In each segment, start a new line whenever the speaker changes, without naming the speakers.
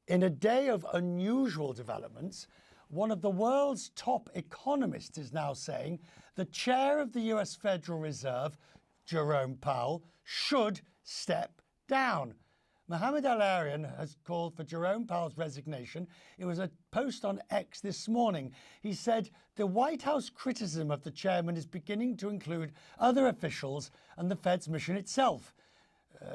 In a day of unusual developments, one of the world's top economists is now saying the chair of the US Federal Reserve, Jerome Powell, should step down. Mohamed El-Erian has called for Jerome Powell's resignation. It was a post on X this morning. He said the White House criticism of the chairman is beginning to include other officials and the Fed's mission itself.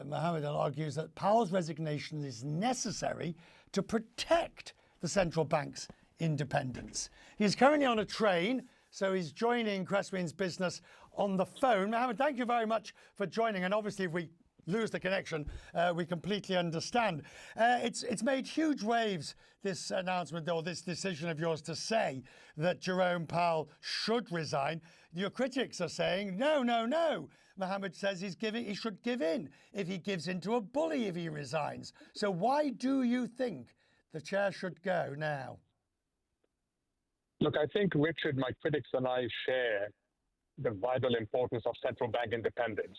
Mohamed argues that Powell's resignation is necessary to protect the central bank's independence. He is currently on a train, so he's joining Cresswell's Business on the phone. Mohamed, thank you very much for joining. And obviously, if we lose the connection, we completely understand. It's made huge waves, this announcement or this decision of yours to say that Jerome Powell should resign. Your critics are saying, no. Mohamed says he should give in if he gives in to a bully if he resigns. So why do you think the chair should go now?
Look, I think, Richard, my critics and I share the vital importance of central bank independence.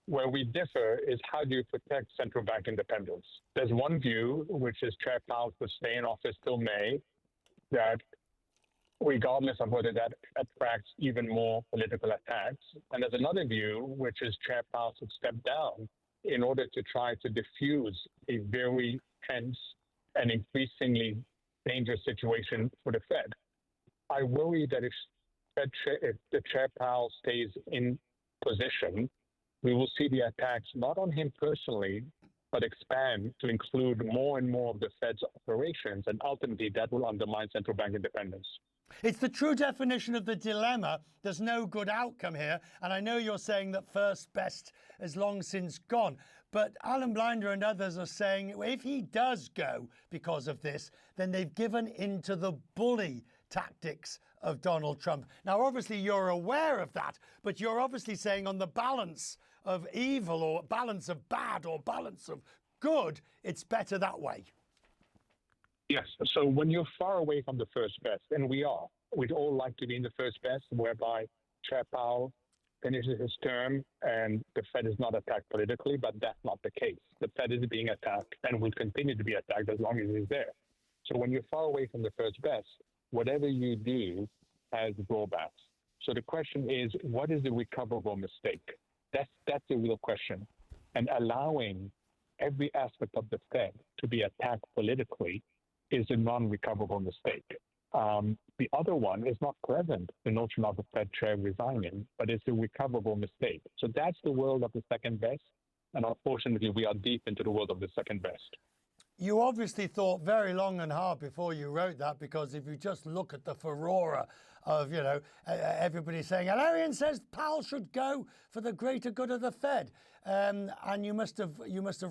Where we differ is how do you protect central bank independence? There's one view, which is Chair Powell should stay in office till May, that regardless of whether that attracts even more political attacks. And there's another view, which is Chair Powell should step down in order to try to diffuse a very tense and increasingly dangerous situation for the Fed. I worry that if the Chair Powell stays in position, we will see the attacks not on him personally, but expand to include more and more of the Fed's operations, and ultimately that will undermine central bank independence.
It's the true definition of the dilemma. There's no good outcome here. And I know you're saying that first best is long since gone. But Alan Blinder and others are saying if he does go because of this, then they've given into the bully tactics of Donald Trump. Now, obviously, you're aware of that, but you're obviously saying on the balance of evil or balance of bad or balance of good, it's better that way.
Yes. So when you're far away from the first best, and we'd all like to be in the first best, whereby Chair Powell finishes his term and the Fed is not attacked politically, but that's not the case. The Fed is being attacked and will continue to be attacked as long as he's there. So when you're far away from the first best, whatever you do has drawbacks. So the question is, what is the recoverable mistake? That's the real question. And allowing every aspect of the Fed to be attacked politically is a non-recoverable mistake. The other one is not present, the notion of the Fed chair resigning, but it's a recoverable mistake. So that's the world of the second best. And unfortunately, we are deep into the world of the second best.
You obviously thought very long and hard before you wrote that, because if you just look at the furore of, everybody saying, El-Erian says Powell should go for the greater good of the Fed. And you must have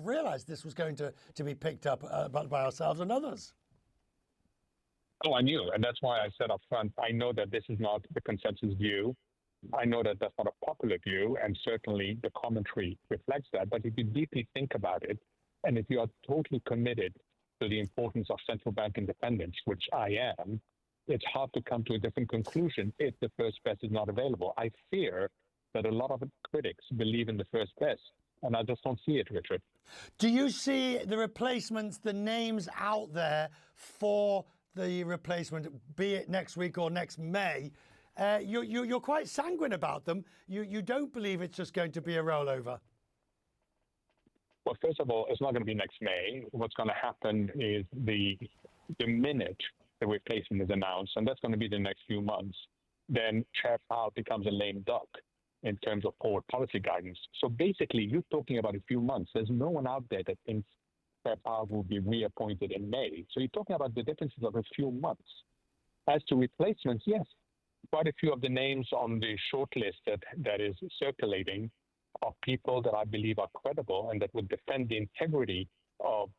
realized this was going to be picked up by ourselves and others.
Oh, I knew. And that's why I said up front, I know that this is not the consensus view. I know that that's not a popular view, and certainly the commentary reflects that. But if you deeply think about it, and if you are totally committed to the importance of central bank independence, which I am, it's hard to come to a different conclusion if the first best is not available. I fear that a lot of critics believe in the first best, and I just don't see it, Richard.
Do you see the replacements, the names out there for the replacement, be it next week or next May? You're quite sanguine about them. You don't believe it's just going to be a rollover.
Well, first of all, it's not going to be next May. What's going to happen is the minute the replacement is announced, and that's going to be the next few months, then Chair Powell becomes a lame duck in terms of forward policy guidance. So basically, you're talking about a few months. There's no one out there that thinks Chair Powell will be reappointed in May. So you're talking about the differences of a few months. As to replacements, yes, quite a few of the names on the short list that is circulating are people that I believe are credible and that would defend the integrity of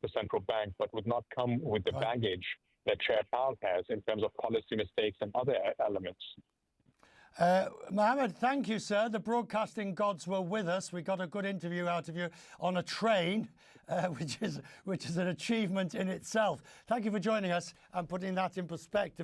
the central bank, but would not come with the baggage that Chair Powell has in terms of policy mistakes and other elements.
Mohamed, thank you, sir. The broadcasting gods were with us. We got a good interview out of you on a train, which is an achievement in itself. Thank you for joining us and putting that in perspective.